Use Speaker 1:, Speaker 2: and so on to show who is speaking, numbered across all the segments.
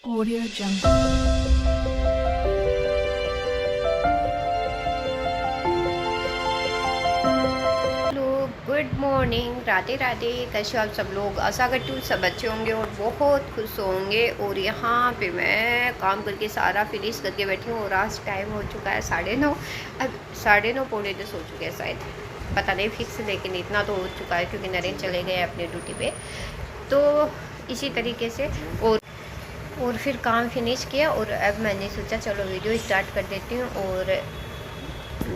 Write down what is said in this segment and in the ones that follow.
Speaker 1: Audio Jungle.
Speaker 2: Hello, good morning, Radhe Radhe. कैसे हो आप सब लोग? आशा करती हूँ सब अच्छे होंगे और बहुत खुश होंगे। और यहाँ पे मैं काम करके सारा फिनिश करके बैठी हूँ और आज टाइम हो चुका है 9:30। अब 9:30 पौने 10 हो चुके हैं शायद, पता नहीं फिक्स, लेकिन इतना तो हो चुका है क्योंकि नरेंद्र चले गए अपने ड्यूटी पे। तो इसी तरीके से और फिर काम फिनिश किया और अब मैंने सोचा चलो वीडियो स्टार्ट कर देती हूँ। और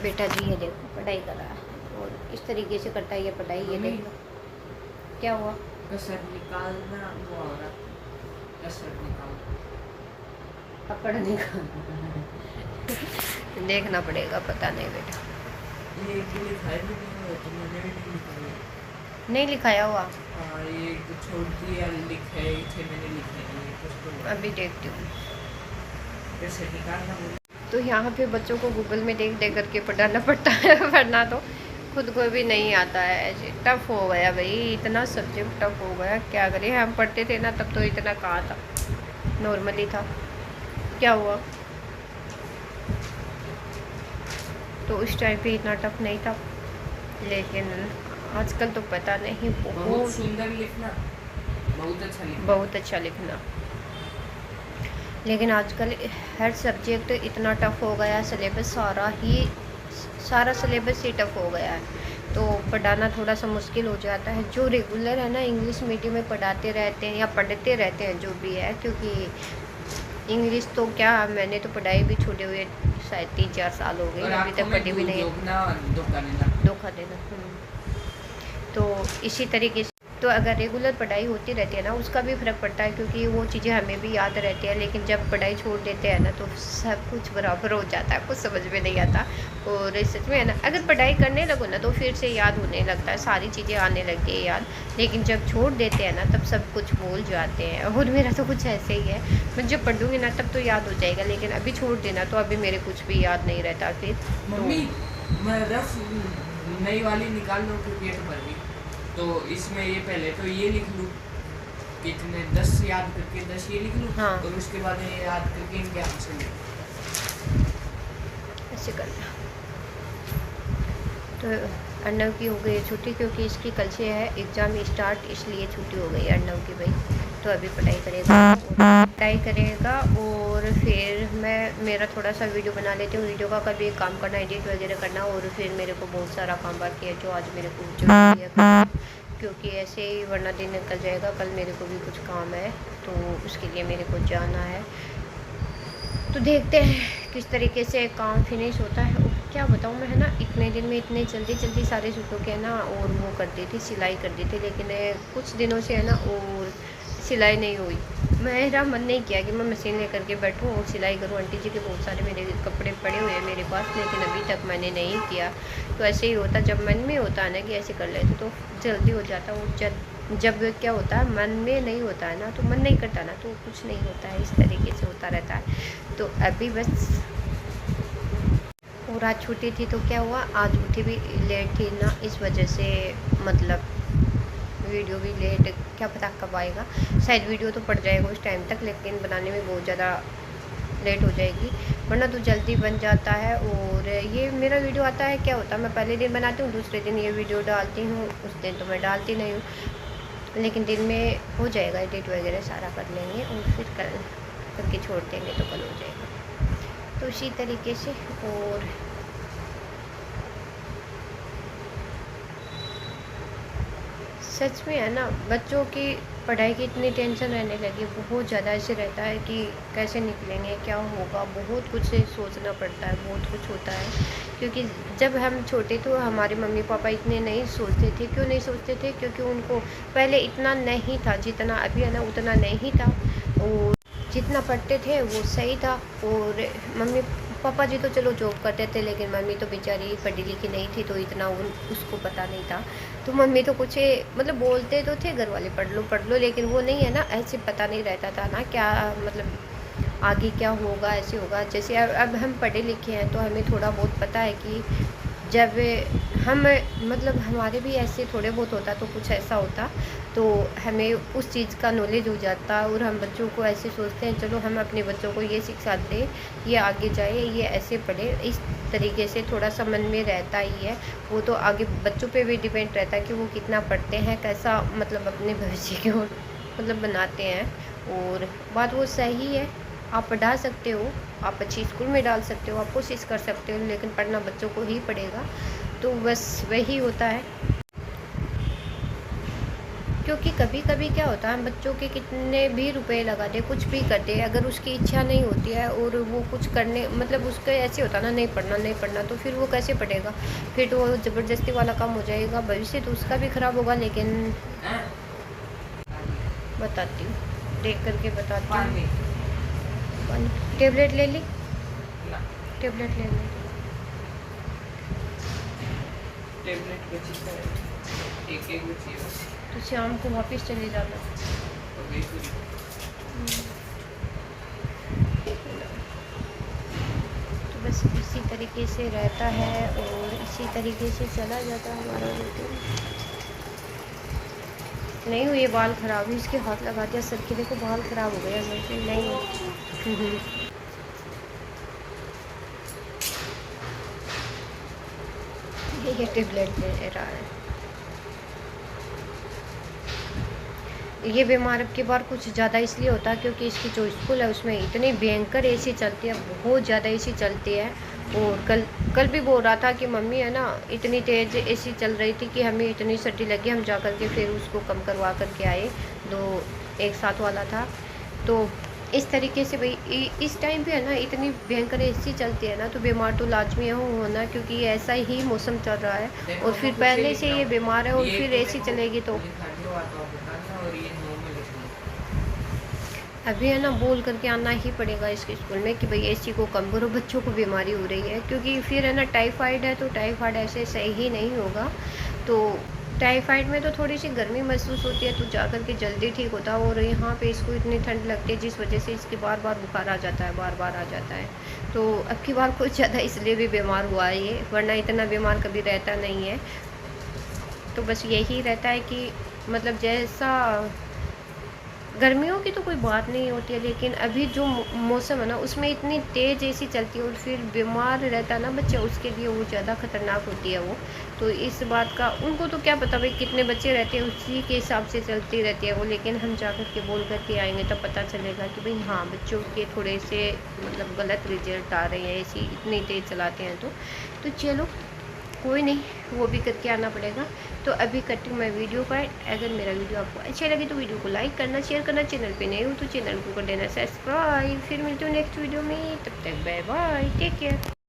Speaker 2: बेटा जी ये देखो पढ़ाई कर रहा है और इस तरीके से करता है ये पढ़ाई। ये देख लो क्या हुआ।
Speaker 3: कसर निकालना वो हो रहा, कसर निकाल।
Speaker 2: अब पढ़ने का देखना पड़ेगा, पता नहीं बेटा।
Speaker 3: ये एक भी लिखा है भी नहीं हुआ, तो मैंने भी नहीं लिखा है।
Speaker 2: नहीं लिखाया हुआ,
Speaker 3: हाँ, ये तो छोड़ दिया, लिखा है इसे मैंने लिखा है ये कुछ तो
Speaker 2: अभी देखती हूँ।
Speaker 3: कसर निकालना बोला।
Speaker 2: तो यहाँ पे बच्चों को गूगल में देख देख करके पढ़ाना पड़ता है वरना तो खुद को भी नहीं आता है। ऐसे टफ हो गया भाई, इतना सब्जेक्ट टफ हो गया, क्या करें। हम पढ़ते थे ना तब तो इतना कहाँ था, नॉर्मली था। क्या हुआ? तो उस टाइम पे इतना टफ नहीं था, लेकिन आजकल तो पता नहीं,
Speaker 3: बहुत
Speaker 2: बहुत
Speaker 3: सुंदर लिखना, बहुत अच्छा लिखना।
Speaker 2: बहुत अच्छा लिखना। लेकिन आजकल हर सब्जेक्ट इतना टफ हो गया, सारा सिलेबस ही टफ हो गया है, तो पढ़ाना थोड़ा सा मुश्किल हो जाता है। जो रेगुलर है ना इंग्लिश मीडियम में पढ़ाते रहते हैं या पढ़ते रहते हैं जो भी है, क्योंकि इंग्लिश तो क्या, मैंने तो पढ़ाई भी छूटे हुए शायद 3-4 साल हो गए,
Speaker 3: और
Speaker 2: अभी
Speaker 3: आँखों
Speaker 2: तक
Speaker 3: में
Speaker 2: पढ़ी भी नहीं है।
Speaker 3: धोखा देना।
Speaker 2: धोखा देना। तो इसी तरीके से तो अगर रेगुलर पढ़ाई होती रहती है ना उसका भी फ़र्क पड़ता है, क्योंकि वो चीज़ें हमें भी याद रहती है। लेकिन जब पढ़ाई छोड़ देते हैं ना तो सब कुछ बराबर हो जाता है, कुछ समझ में नहीं आता। और सच में है ना, अगर पढ़ाई करने लगो ना तो फिर से याद होने लगता है, सारी चीज़ें आने लगती है याद। लेकिन जब छोड़ देते हैं ना तब सब कुछ भूल जाते हैं। और मेरा तो कुछ ऐसे ही है, मैं जब पढ़ूँगी ना तब तो याद हो जाएगा, लेकिन अभी छोड़ देना तो अभी मेरे कुछ भी याद नहीं रहता फिर।
Speaker 3: मम्मी, मैं रफ नई वाली निकाल लूँ क्रिकेट पर भी, तो इसमें ये पहले तो ये लिख लूँ, कितने 10 याद करके 10 ये लिख लूँ।
Speaker 2: हाँ।
Speaker 3: और उसके बाद ये याद करके इनके आंसर लिख।
Speaker 2: ऐसे करना। तो अर्नव की हो गई छुट्टी, क्योंकि इसकी कल से है एग्ज़ाम स्टार्ट, इसलिए छुट्टी हो गई अर्नव की भाई। तो अभी पढ़ाई करेगा और फिर मैं मेरा थोड़ा सा वीडियो बना लेती हूँ। वीडियो का कभी एक काम करना, एडिट वगैरह करना, और फिर मेरे को बहुत सारा काम बाकी है जो आज मेरे को जरूरी है करना, क्योंकि ऐसे ही वरना दिन निकल जाएगा। कल मेरे को भी कुछ काम है तो उसके लिए मेरे को जाना है। तो देखते हैं किस तरीके से काम फिनिश होता है। और क्या बताऊँ मैं, है ना, इतने दिन में इतने जल्दी जल्दी सारे सूटों के है ना और वो कर दी थी, सिलाई कर दी थी, लेकिन कुछ दिनों से है ना और सिलाई नहीं हुई। मेरा मन नहीं किया कि मैं मशीन लेकर के बैठूँ और सिलाई करूँ। आंटी जी के बहुत सारे मेरे कपड़े पड़े हुए हैं मेरे पास, लेकिन अभी तक मैंने नहीं किया। तो ऐसे ही होता, जब मन में होता है ना कि ऐसे कर लेते तो जल्दी हो जाता। और जब क्या होता है मन में नहीं होता है ना, तो मन नहीं करता ना, तो कुछ नहीं होता है, इस तरीके से होता रहता है। तो अभी बस। और आज छुट्टी थी तो क्या हुआ, आज उठी भी लेट थी ना, इस वजह से मतलब वीडियो भी लेट, क्या पता कब आएगा। शायद वीडियो तो पड़ जाएगा उस टाइम तक, लेकिन बनाने में बहुत ज़्यादा लेट हो जाएगी, वरना तो जल्दी बन जाता है। और ये मेरा वीडियो आता है, क्या होता है, मैं पहले दिन बनाती हूँ, दूसरे दिन ये वीडियो डालती हूँ, उस दिन तो मैं डालती नहीं हूँ, लेकिन दिन में हो जाएगा, एडिट वगैरह सारा कर लेंगे और फिर कल करके छोड़ देंगे तो कल हो जाएगा। तो इसी तरीके से। और सच में है ना, बच्चों की पढ़ाई की इतनी टेंशन रहने लगी, बहुत ज़्यादा ऐसे रहता है कि कैसे निकलेंगे, क्या होगा, बहुत कुछ सोचना पड़ता है, बहुत कुछ होता है। क्योंकि जब हम छोटे तो हमारे मम्मी पापा इतने नहीं सोचते थे। क्यों नहीं सोचते थे? क्योंकि उनको पहले इतना नहीं था, जितना अभी है ना उतना नहीं था, और जितना पढ़ते थे वो सही था। और मम्मी पापा जी तो चलो जॉब करते थे, लेकिन मम्मी तो बेचारी पढ़ी लिखी नहीं थी, तो इतना उसको पता नहीं था। तो मम्मी तो कुछ मतलब बोलते तो थे घर वाले पढ़ लो, लेकिन वो नहीं है ना, ऐसे पता नहीं रहता था ना क्या मतलब आगे क्या होगा, ऐसे होगा। जैसे अब हम पढ़े लिखे हैं तो हमें थोड़ा बहुत पता है कि जब हम मतलब हमारे भी ऐसे थोड़े बहुत होता तो कुछ ऐसा होता, तो हमें उस चीज़ का नॉलेज हो जाता है और हम बच्चों को ऐसे सोचते हैं चलो हम अपने बच्चों को ये शिक्षा दें, ये आगे जाए, ये ऐसे पढ़े, इस तरीके से थोड़ा सा मन में रहता ही है। वो तो आगे बच्चों पे भी डिपेंड रहता है कि वो कितना पढ़ते हैं, कैसा मतलब अपने भविष्य की ओर मतलब बनाते हैं। और बात वो सही है, आप पढ़ा सकते हो, आप अच्छी स्कूल में डाल सकते हो, आप कोशिश कर सकते हो, लेकिन पढ़ना बच्चों को ही पड़ेगा। तो बस वही होता है, क्योंकि कभी कभी क्या होता है हम बच्चों के कितने भी रुपए लगा दे, कुछ भी कर दे, अगर उसकी इच्छा नहीं होती है और वो कुछ करने मतलब उसका ऐसे होता ना नहीं पढ़ना नहीं पढ़ना, तो फिर वो कैसे पढ़ेगा, फिर तो वो ज़बरदस्ती वाला काम हो जाएगा, भविष्य तो उसका भी ख़राब होगा। लेकिन बताती हूँ, देख करके बताती हूँ। टेबलेट ले ली, टेबलेट ले ली,
Speaker 3: टेबलेट बची है, एक बची है,
Speaker 2: तो शाम को वापस चले जाना।
Speaker 3: तो गई पूरी।
Speaker 2: तो बस इसी तरीके से रहता है और इसी तरीके से चला जाता है हमारा रूटीन। नहीं हुए बाल ख़राब हुई, इसके हाथ लगा दिया सर के, देखो बाल ख़राब हो गया मेरे, नहीं ये टेबलेट ले रहा है। ये बीमार अब की बार कुछ ज़्यादा इसलिए होता है क्योंकि इसकी जो स्कूल है उसमें इतनी भयंकर एसी चलती है, बहुत ज़्यादा एसी चलती है। और कल भी बोल रहा था कि मम्मी है ना इतनी तेज़ एसी चल रही थी कि हमें इतनी सर्दी लगी, हम जा कर के फिर उसको कम करवा कर के आए, दो एक साथ वाला था। तो इस तरीके से भाई इस टाइम पे है ना इतनी भयंकर एसी चलती है ना, तो बीमार तो लाजमी है होना, क्योंकि ये ऐसा ही मौसम चल रहा है और फिर पहले से ये बीमार है और फिर एसी चलेगी तो अभी है ना बोल करके आना ही पड़ेगा इसके स्कूल में कि भाई एसी को कम करो, बच्चों को बीमारी हो रही है। क्योंकि फिर है ना टाइफाइड है, तो टाइफाइड ऐसे सही नहीं होगा। तो टाइफाइड में तो थोड़ी सी गर्मी महसूस होती है, तो जा कर के जल्दी ठीक होता है। और यहाँ पे इसको इतनी ठंड लगती है जिस वजह से इसके बार बार बुखार आ जाता है, बार बार आ जाता है। तो अब की बार कुछ ज़्यादा इसलिए भी बीमार हुआ है ये, वरना इतना बीमार कभी रहता नहीं है। तो बस यही रहता है कि मतलब जैसा गर्मियों की तो कोई बात नहीं होती है, लेकिन अभी जो मौसम है ना उसमें इतनी तेज़ एसी चलती है और फिर बीमार रहता है ना बच्चा, उसके लिए वो ज़्यादा ख़तरनाक होती है वो। तो इस बात का उनको तो क्या पता भाई कितने बच्चे रहते हैं, उसी के हिसाब से चलती रहती है वो। लेकिन हम जा कर के बोल करके आएंगे तब पता चलेगा कि भाई हाँ बच्चों के थोड़े से मतलब गलत रिजल्ट आ रहे हैं एसी इतनी तेज़ चलाते हैं। तो चलो कोई नहीं, वो भी करके आना पड़ेगा। तो अभी करती हूँ मैं वीडियो पर। अगर मेरा वीडियो आपको अच्छा लगे तो वीडियो को लाइक करना, शेयर करना, चैनल पे नए हो तो चैनल को कर देना सब्सक्राइब। फिर मिलती हूँ नेक्स्ट वीडियो में, तब तक बाय बाय, टेक केयर।